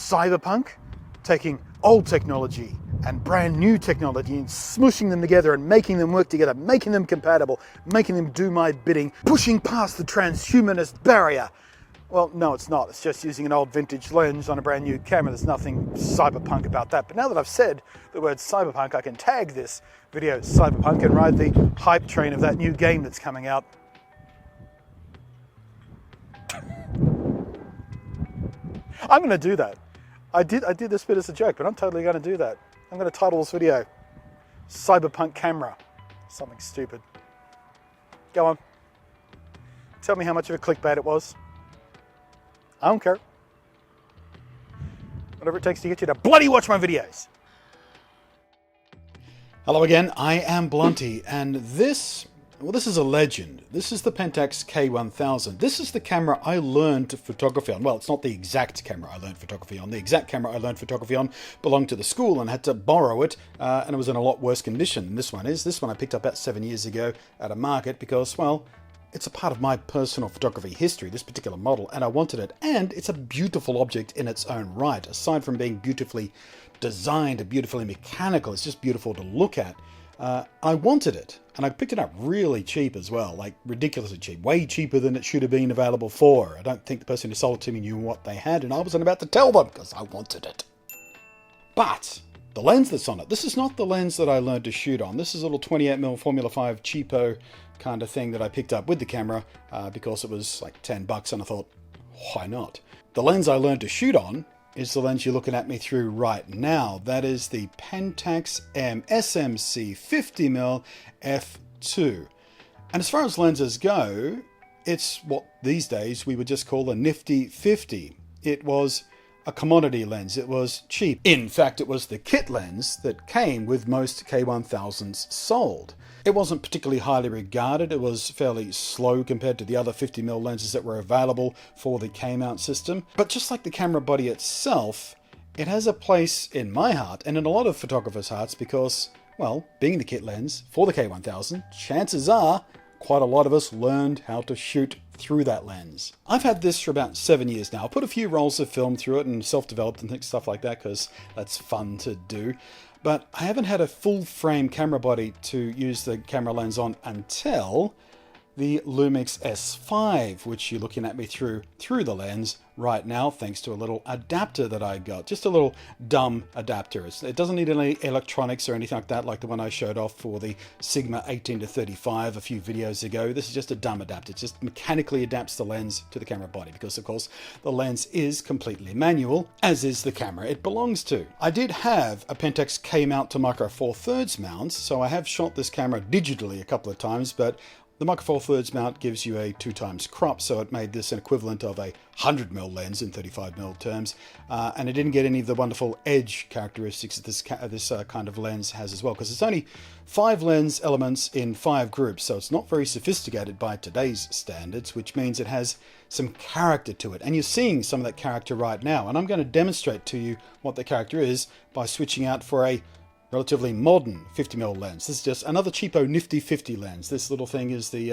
cyberpunk, taking old technology and brand new technology and smushing them together and making them work together, making them compatible, making them do my bidding, pushing past the transhumanist barrier. Well, no, it's not. It's just using an old vintage lens on a brand new camera. There's nothing cyberpunk about that. But now that I've said the word cyberpunk, I can tag this video cyberpunk and ride the hype train of that new game that's coming out. I'm going to do that. I did this bit as a joke, but I'm totally going to do that. I'm going to title this video Cyberpunk Camera. Something stupid. Go on. Tell me how much of a clickbait it was. I don't care. Whatever it takes to get you to bloody watch my videos. Hello again, I am Blunty, and this is a legend. This is the Pentax K1000. This is the camera I learned photography on. Well, it's not the exact camera I learned photography on. The exact camera I learned photography on belonged to the school and had to borrow it, and it was in a lot worse condition than this one is. This one I picked up about 7 years ago at a market because, well, it's a part of my personal photography history, this particular model, and I wanted it. And it's a beautiful object in its own right. Aside from being beautifully designed and beautifully mechanical, it's just beautiful to look at. I wanted it, and I picked it up really cheap as well, like ridiculously cheap, way cheaper than it should have been available for. I don't think the person who sold it to me knew what they had, and I wasn't about to tell them because I wanted it. But the lens that's on it, this is not the lens that I learned to shoot on. This is a little 28mm Formula 5 cheapo kind of thing that I picked up with the camera because it was like 10 bucks, and I thought, why not? The lens I learned to shoot on is the lens you're looking at me through right now. That is the Pentax M SMC 50mm f2. And as far as lenses go, it's what these days we would just call a nifty 50. It was a commodity lens. It was cheap. In fact, it was the kit lens that came with most K1000s sold. It wasn't particularly highly regarded. It was fairly slow compared to the other 50mm lenses that were available for the K-mount system. But just like the camera body itself, it has a place in my heart and in a lot of photographers' hearts because, well, being the kit lens for the K1000, chances are quite a lot of us learned how to shoot through that lens. I've had this for about 7 years now. I put a few rolls of film through it and self-developed and stuff like that because that's fun to do. But I haven't had a full frame camera body to use the camera lens on until the Lumix S5, which you're looking at me through the lens right now, thanks to a little adapter that I got. Just a little dumb adapter. It doesn't need any electronics or anything like that, like the one I showed off for the Sigma 18-35 a few videos ago. This is just a dumb adapter. It just mechanically adapts the lens to the camera body because, of course, the lens is completely manual, as is the camera it belongs to. I did have a Pentax K-mount to Micro Four Thirds mounts, so I have shot this camera digitally a couple of times, but the Micro Four Thirds mount gives you a 2x crop, so it made this an equivalent of a 100mm lens in 35mm terms, and it didn't get any of the wonderful edge characteristics that this kind of lens has as well, because it's only 5 lens elements in 5 groups, so it's not very sophisticated by today's standards, which means it has some character to it, and you're seeing some of that character right now, and I'm going to demonstrate to you what the character is by switching out for a relatively modern 50mm lens. This is just another cheapo nifty 50 lens. This little thing is the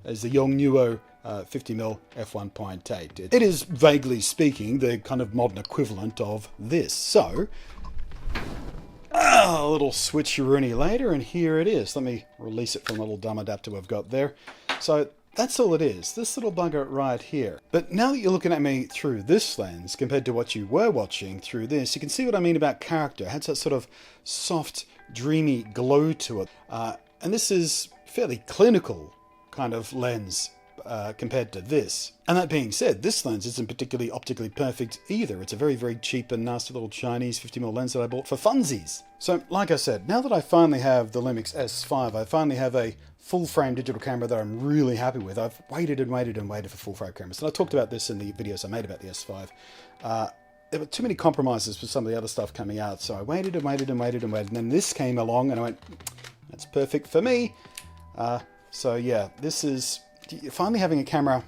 Yongnuo 50mm f1.8. It is, vaguely speaking, the kind of modern equivalent of this. So, a little switcheroony later, and here it is. Let me release it from the little dumb adapter we've got there. So that's all it is, this little bugger right here. But now that you're looking at me through this lens, compared to what you were watching through this, you can see what I mean about character. It has that sort of soft, dreamy glow to it. And this is fairly clinical kind of lens compared to this. And that being said, this lens isn't particularly optically perfect either. It's a very, very cheap and nasty little Chinese 50mm lens that I bought for funsies. So, like I said, now that I finally have the Lumix S5, I finally have a full-frame digital camera that I'm really happy with. I've waited and waited and waited for full-frame cameras, and I talked about this in the videos I made about the S5. There were too many compromises with some of the other stuff coming out, so I waited and waited and waited and waited, and then this came along, and I went, that's perfect for me. So yeah, this is finally having a camera,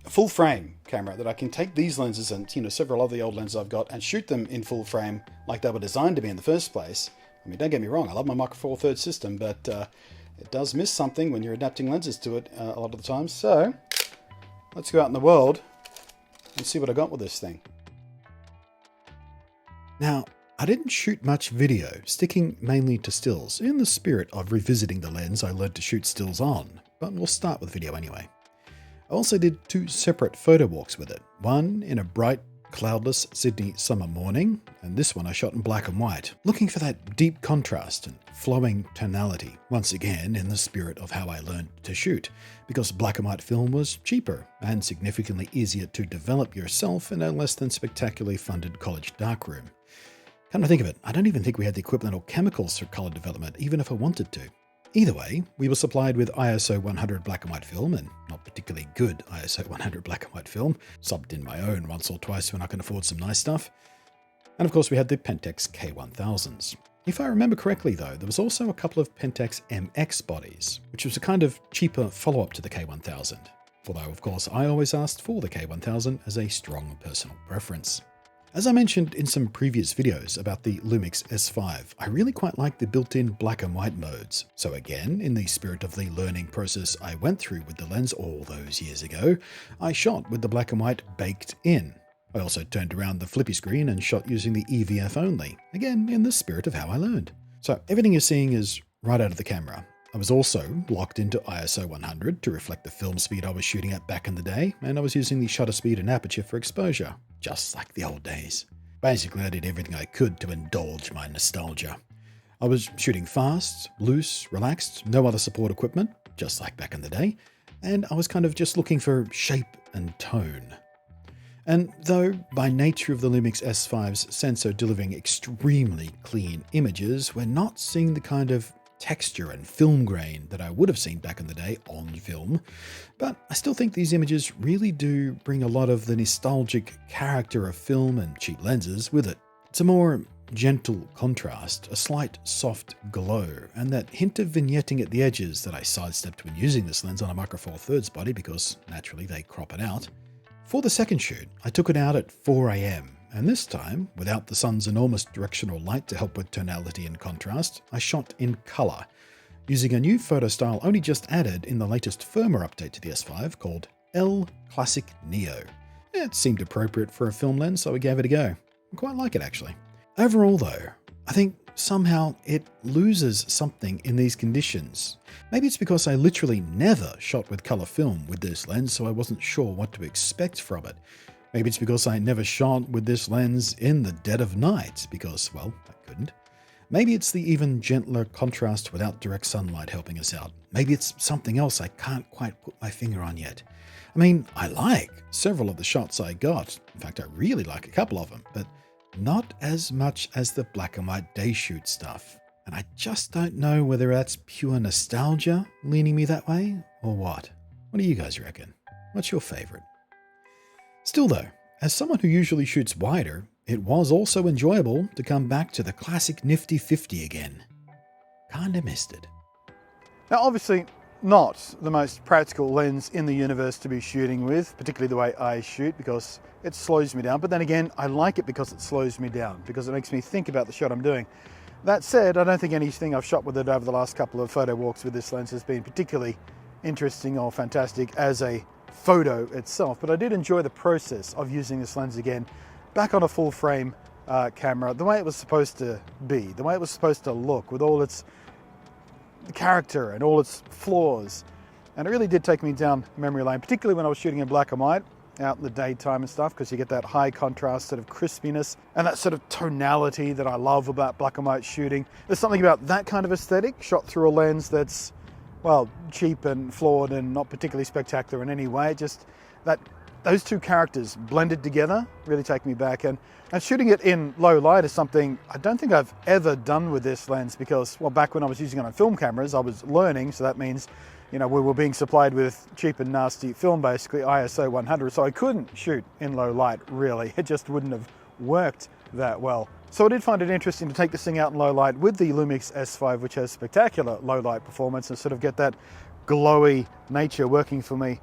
a full-frame camera, that I can take these lenses and, you know, several other old lenses I've got and shoot them in full frame like they were designed to be in the first place. I mean, don't get me wrong, I love my Micro Four Thirds system, but it does miss something when you're adapting lenses to it a lot of the time. So let's go out in the world and see what I got with this thing. Now, I didn't shoot much video, sticking mainly to stills, in the spirit of revisiting the lens I learned to shoot stills on, but we'll start with video anyway. I also did 2 separate photo walks with it, one in a bright, cloudless Sydney summer morning, and this one I shot in black and white, looking for that deep contrast and flowing tonality, once again in the spirit of how I learned to shoot, because black and white film was cheaper and significantly easier to develop yourself in a less than spectacularly funded college darkroom. Come to think of it, I don't even think we had the equipment or chemicals for colour development, even if I wanted to. Either way, we were supplied with ISO 100 black and white film, and not particularly good ISO 100 black and white film, subbed in my own once or twice when I can afford some nice stuff. And of course we had the Pentax K1000s. If I remember correctly though, there was also a couple of Pentax MX bodies, which was a kind of cheaper follow-up to the K1000. Although of course I always asked for the K1000 as a strong personal preference. As I mentioned in some previous videos about the Lumix S5, I really quite like the built-in black and white modes. So again, in the spirit of the learning process I went through with the lens all those years ago, I shot with the black and white baked in. I also turned around the flippy screen and shot using the EVF only, again in the spirit of how I learned. So everything you're seeing is right out of the camera. I was also locked into ISO 100 to reflect the film speed I was shooting at back in the day, and I was using the shutter speed and aperture for exposure, just like the old days. Basically, I did everything I could to indulge my nostalgia. I was shooting fast, loose, relaxed, no other support equipment, just like back in the day, and I was kind of just looking for shape and tone. And though by nature of the Lumix S5's sensor delivering extremely clean images, we're not seeing the kind of texture and film grain that I would have seen back in the day on film, but I still think these images really do bring a lot of the nostalgic character of film and cheap lenses with it. It's a more gentle contrast, a slight soft glow, and that hint of vignetting at the edges that I sidestepped when using this lens on a Micro Four Thirds body because naturally they crop it out. For the second shoot, I took it out at 4 AM, and this time, without the sun's enormous directional light to help with tonality and contrast, I shot in colour, using a new photo style only just added in the latest firmware update to the S5 called L Classic Neo. It seemed appropriate for a film lens, so I gave it a go. I quite like it actually. Overall though, I think somehow it loses something in these conditions. Maybe it's because I literally never shot with colour film with this lens, so I wasn't sure what to expect from it. Maybe it's because I never shot with this lens in the dead of night, because, well, I couldn't. Maybe it's the even gentler contrast without direct sunlight helping us out. Maybe it's something else I can't quite put my finger on yet. I mean, I like several of the shots I got. In fact, I really like a couple of them, but not as much as the black and white day shoot stuff. And I just don't know whether that's pure nostalgia leaning me that way, or what. What do you guys reckon? What's your favourite? Still though, as someone who usually shoots wider, it was also enjoyable to come back to the classic nifty 50 again. Kinda missed it. Now obviously not the most practical lens in the universe to be shooting with, particularly the way I shoot, because it slows me down. But then again, I like it because it slows me down, because it makes me think about the shot I'm doing. That said, I don't think anything I've shot with it over the last couple of photo walks with this lens has been particularly interesting or fantastic as a photo itself, but I did enjoy the process of using this lens again back on a full frame camera, the way it was supposed to be, the way it was supposed to look, with all its character and all its flaws. And it really did take me down memory lane, particularly when I was shooting in black and white out in the daytime and stuff, because you get that high contrast sort of crispiness and that sort of tonality that I love about black and white shooting. There's something about that kind of aesthetic shot through a lens that's, well, cheap and flawed and not particularly spectacular in any way. Just that those two characters blended together really take me back. And shooting it in low light is something I don't think I've ever done with this lens, because, well, back when I was using it on film cameras, I was learning. So that means, you know, we were being supplied with cheap and nasty film, basically ISO 100. So I couldn't shoot in low light, really. It just wouldn't have worked that well. So I did find it interesting to take this thing out in low light with the Lumix S5, which has spectacular low light performance, and sort of get that glowy nature working for me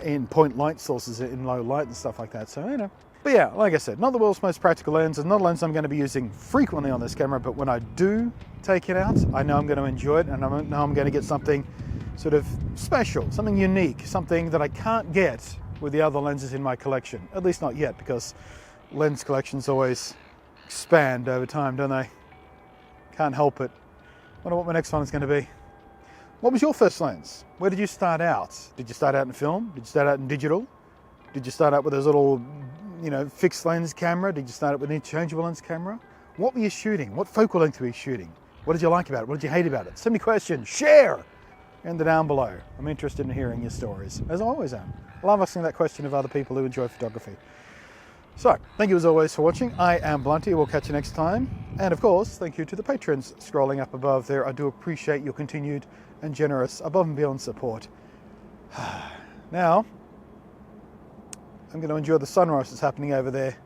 in point light sources in low light and stuff like that. So, you know. But yeah, like I said, not the world's most practical lens. It's not a lens I'm going to be using frequently on this camera, but when I do take it out, I know I'm going to enjoy it, and I know I'm going to get something sort of special, something unique, something that I can't get with the other lenses in my collection. At least not yet, because lens collection's always expand over time, don't they? Can't help it. Wonder what my next one is going to be. What was your first lens? Where did you start out? Did you start out in film? Did you start out in digital? Did you start out with a little, fixed lens camera? Did you start out with an interchangeable lens camera? What were you shooting? What focal length were you shooting? What did you like about it? What did you hate about it? So many questions. Share! And down below. I'm interested in hearing your stories, as I always am. I love asking that question of other people who enjoy photography. So, thank you as always for watching. I am Blunty. We'll catch you next time. And of course, thank you to the patrons scrolling up above there. I do appreciate your continued and generous above and beyond support. Now, I'm going to enjoy the sunrise that's happening over there